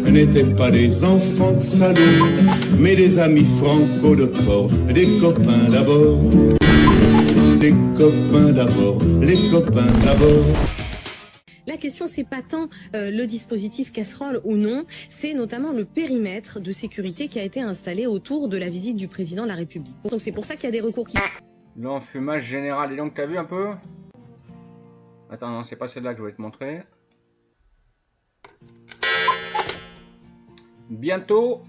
n'étaient pas des enfants de salauds, mais des amis franco de port, des copains d'abord. Ces copains d'abord, les copains d'abord. La question, c'est pas tant le dispositif casserole ou non, c'est notamment le périmètre de sécurité qui a été installé autour de la visite du président de la République. Donc c'est pour ça qu'il y a des recours qui... L'enfumage général. Et donc, t'as vu un peu? Attends, non, c'est pas celle-là que je voulais te montrer. Bientôt,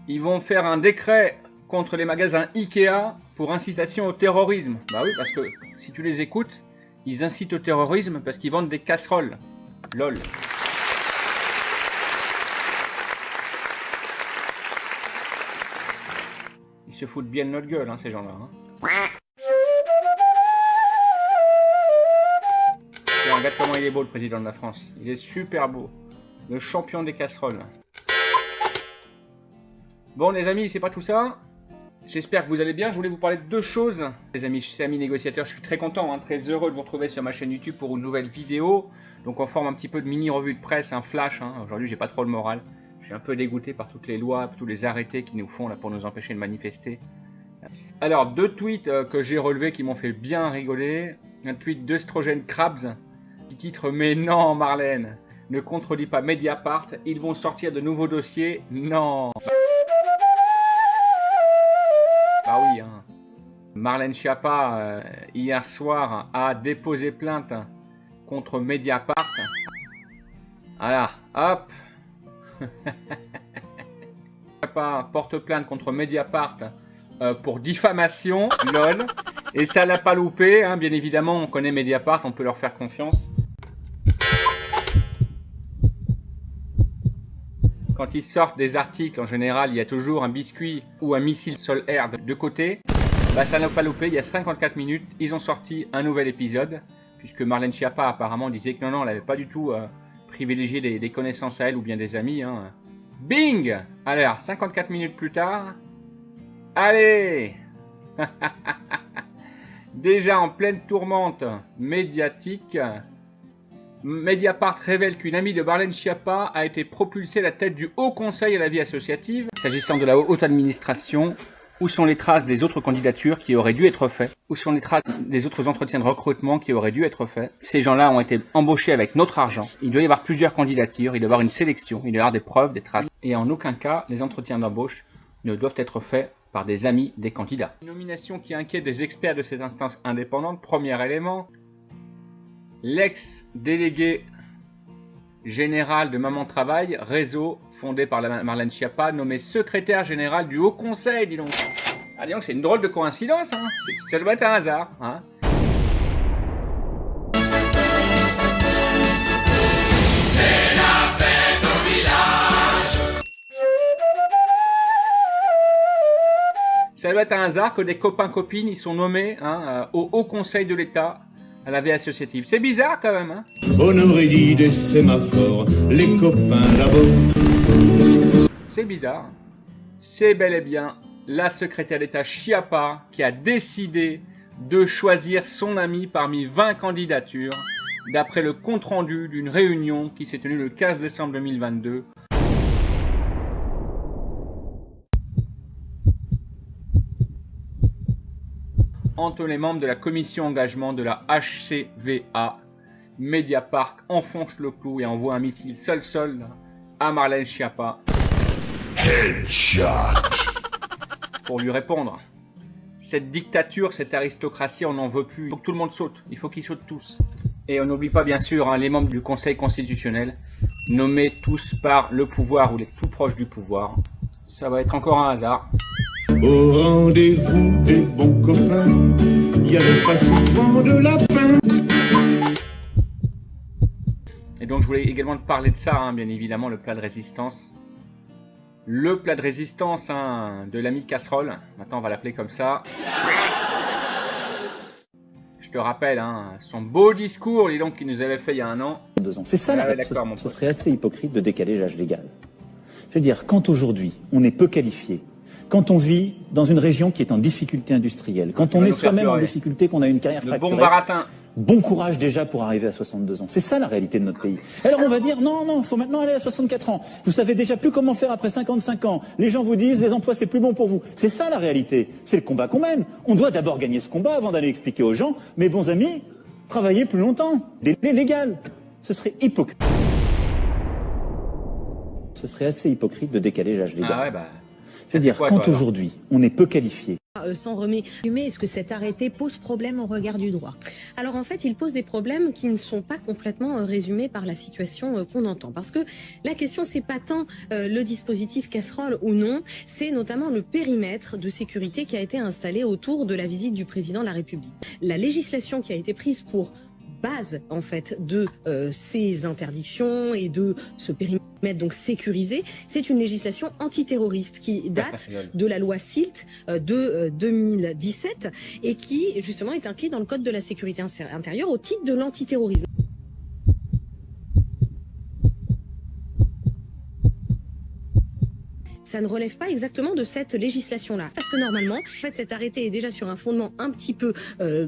ils vont faire un décret contre les magasins Ikea pour incitation au terrorisme. Bah oui, parce que si tu les écoutes, ils incitent au terrorisme parce qu'ils vendent des casseroles. LOL. Ils se foutent bien de notre gueule, hein, ces gens-là. Hein. Regarde comment il est beau, le président de la France. Il est super beau. Le champion des casseroles. Bon, les amis, c'est pas tout ça. J'espère que vous allez bien. Je voulais vous parler de deux choses. Les amis, c'est Ami Négociateur. Je suis très content, hein, très heureux de vous retrouver sur ma chaîne YouTube pour une nouvelle vidéo. Donc, on forme un petit peu de mini-revue de presse, un flash. Hein. Aujourd'hui, j'ai pas trop le moral. Je suis un peu dégoûté par toutes les lois, tous les arrêtés qui nous font là pour nous empêcher de manifester. Alors, deux tweets que j'ai relevés qui m'ont fait bien rigoler. Un tweet d'Œstrogène Krabs qui titre « Mais non, Marlène, ne contredis pas Mediapart, ils vont sortir de nouveaux dossiers. Non !» Bah oui, hein. Marlène Schiappa, hier soir, a déposé plainte contre Mediapart. Voilà, hop. Schiappa porte plainte contre Mediapart pour diffamation, lol. Et ça l'a pas loupé, hein. Bien évidemment, on connaît Mediapart, on peut leur faire confiance. Quand ils sortent des articles, en général, il y a toujours un biscuit ou un missile sol-air de côté. Bah, ça n'a pas loupé, il y a 54 minutes, ils ont sorti un nouvel épisode. Puisque Marlène Schiappa, apparemment, disait que non, elle n'avait pas du tout privilégié des connaissances à elle ou bien des amis. Hein. Bing! Alors, 54 minutes plus tard. Allez! Déjà en pleine tourmente médiatique, Mediapart révèle qu'une amie de Marlène Schiappa a été propulsée à la tête du Haut Conseil à la vie associative. S'agissant de la haute administration, où sont les traces des autres candidatures qui auraient dû être faites? Où sont les traces des autres entretiens de recrutement qui auraient dû être faits? Ces gens-là ont été embauchés avec notre argent. Il doit y avoir plusieurs candidatures, il doit y avoir une sélection, il doit y avoir des preuves, des traces. Et en aucun cas, les entretiens d'embauche ne doivent être faits par des amis des candidats. Une nomination qui inquiète des experts de cette instance indépendante. Premier élément. L'ex-délégué général de Maman Travail, réseau fondé par Marlène Schiappa, nommé secrétaire général du Haut Conseil, dis donc. Ah, dis donc, c'est une drôle de coïncidence, hein. Ça doit être un hasard, hein. C'est la fête au village. Ça doit être un hasard que des copains-copines y sont nommés hein, au Haut Conseil de l'État. À la vie associative. C'est bizarre quand même, hein. On aurait dit des sémaphores, les copains d'abord. C'est bizarre. C'est bel et bien la secrétaire d'État Schiappa qui a décidé de choisir son ami parmi 20 candidatures, d'après le compte-rendu d'une réunion qui s'est tenue le 15 décembre 2022. Entre les membres de la commission engagement de la HCVA, Mediapart enfonce le clou et envoie un missile sol à Marlène Schiappa. Headshot. Pour lui répondre. Cette dictature, cette aristocratie, on n'en veut plus. Il faut que tout le monde saute. Il faut qu'ils sautent tous. Et on n'oublie pas bien sûr hein, les membres du Conseil constitutionnel, nommés tous par le pouvoir ou les tout proches du pouvoir. Ça va être encore un hasard. Au rendez-vous des bons copains, il n'y avait pas souvent de lapin. Et donc je voulais également te parler de ça, hein, bien évidemment, le plat de résistance. Le plat de résistance hein, de l'ami Casserole, maintenant on va l'appeler comme ça. Je te rappelle, hein, son beau discours, dis donc, qu'il nous avait fait il y a un an. 2 ans. C'est ça la réponse. Ce serait assez hypocrite de décaler l'âge légal. Je veux dire, quand aujourd'hui on est peu qualifié, quand on vit dans une région qui est en difficulté industrielle, quand on est soi-même en difficulté, qu'on a une carrière fracturée, bon baratin. Bon courage déjà pour arriver à 62 ans. C'est ça la réalité de notre pays. Alors on va dire non, faut maintenant aller à 64 ans. Vous savez déjà plus comment faire après 55 ans. Les gens vous disent les emplois c'est plus bon pour vous. C'est ça la réalité. C'est le combat qu'on mène. On doit d'abord gagner ce combat avant d'aller expliquer aux gens, mes bons amis, travaillez plus longtemps. Délai légal. Ce serait hypocrite. Ce serait assez hypocrite de décaler l'âge légal. Ah ouais, bah. Je veux dire, quand aujourd'hui on est peu qualifié. Sans remettre. Mais est-ce que cet arrêté pose problème au regard du droit? Alors en fait, il pose des problèmes qui ne sont pas complètement résumés par la situation qu'on entend. Parce que la question, c'est pas tant le dispositif casserole ou non, c'est notamment le périmètre de sécurité qui a été installé autour de la visite du président de la République. La législation qui a été prise pour base en fait de ces interdictions et de ce périmètre donc sécurisé, c'est une législation antiterroriste qui date de la loi SILT de 2017 et qui justement est inscrite dans le code de la sécurité intérieure au titre de l'antiterrorisme. Ça ne relève pas exactement de cette législation-là. Parce que normalement, en fait, cet arrêté est déjà sur un fondement un petit peu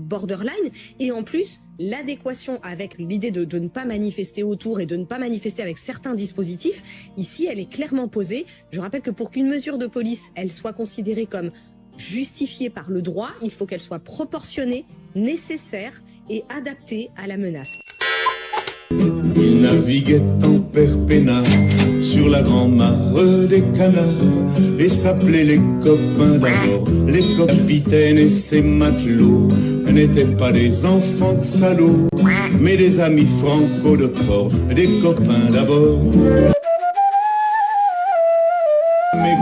borderline. Et en plus, l'adéquation avec l'idée de ne pas manifester autour et de ne pas manifester avec certains dispositifs, ici, elle est clairement posée. Je rappelle que pour qu'une mesure de police, elle soit considérée comme justifiée par le droit, il faut qu'elle soit proportionnée, nécessaire et adaptée à la menace. Il naviguait en perpénard sur la grand-mare des canards et s'appelait les copains d'abord. Les capitaines et ses matelots n'étaient pas des enfants de salauds, mais des amis franco de port, des copains d'abord.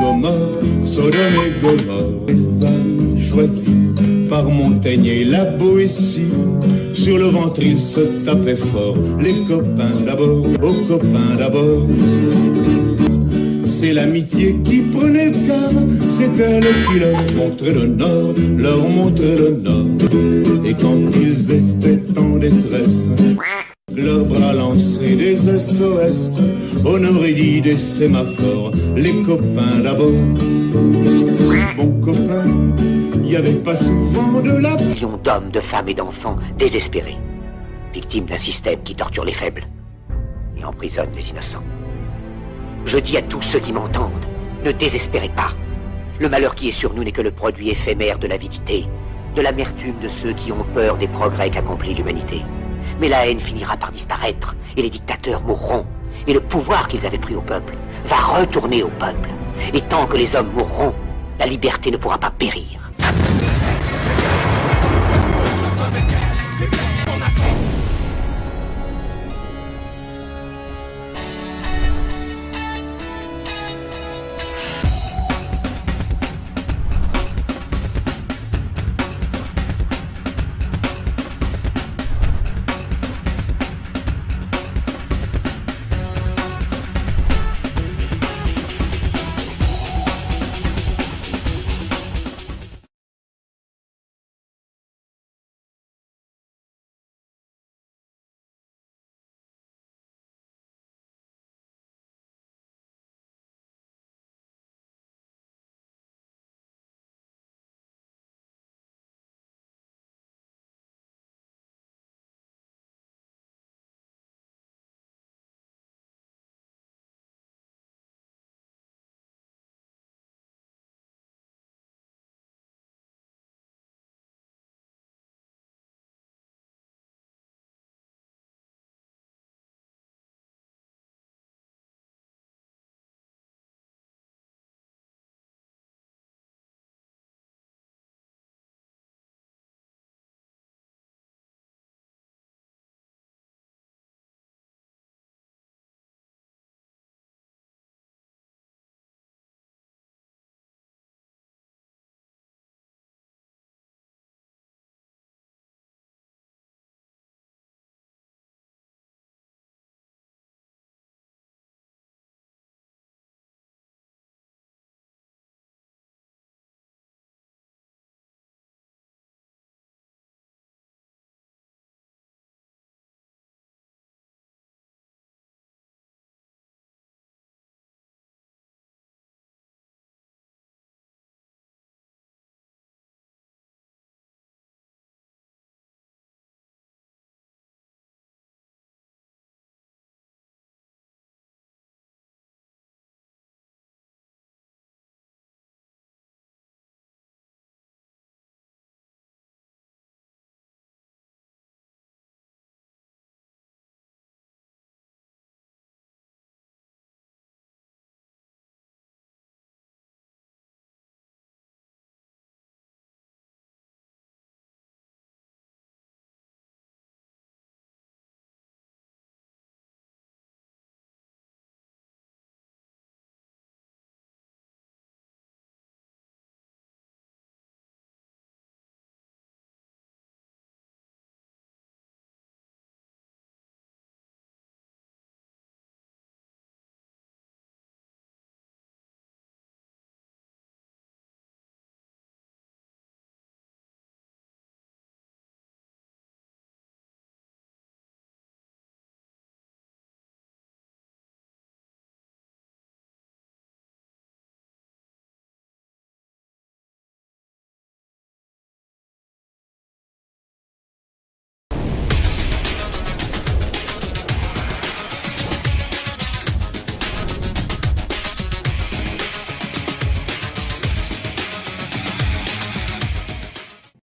Gomorre, Sodome et Gomorre, les amis choisis par Montaigne et la Boétie. Sur le ventre ils se tapaient fort, les copains d'abord, aux copains d'abord. C'est l'amitié qui prenait le quart, c'est elle qui leur montrait le nord, leur montrait le nord. Et quand ils étaient en détresse, leurs bras lançaient des SOS, on aurait dit des sémaphores, les copains d'abord. Bon copain, il n'y avait pas souvent de la... Millions d'hommes, de femmes et d'enfants désespérés, victimes d'un système qui torture les faibles et emprisonne les innocents. Je dis à tous ceux qui m'entendent, ne désespérez pas. Le malheur qui est sur nous n'est que le produit éphémère de l'avidité, de l'amertume de ceux qui ont peur des progrès qu'accomplit l'humanité. Mais la haine finira par disparaître, et les dictateurs mourront, et le pouvoir qu'ils avaient pris au peuple va retourner au peuple. Et tant que les hommes mourront, la liberté ne pourra pas périr.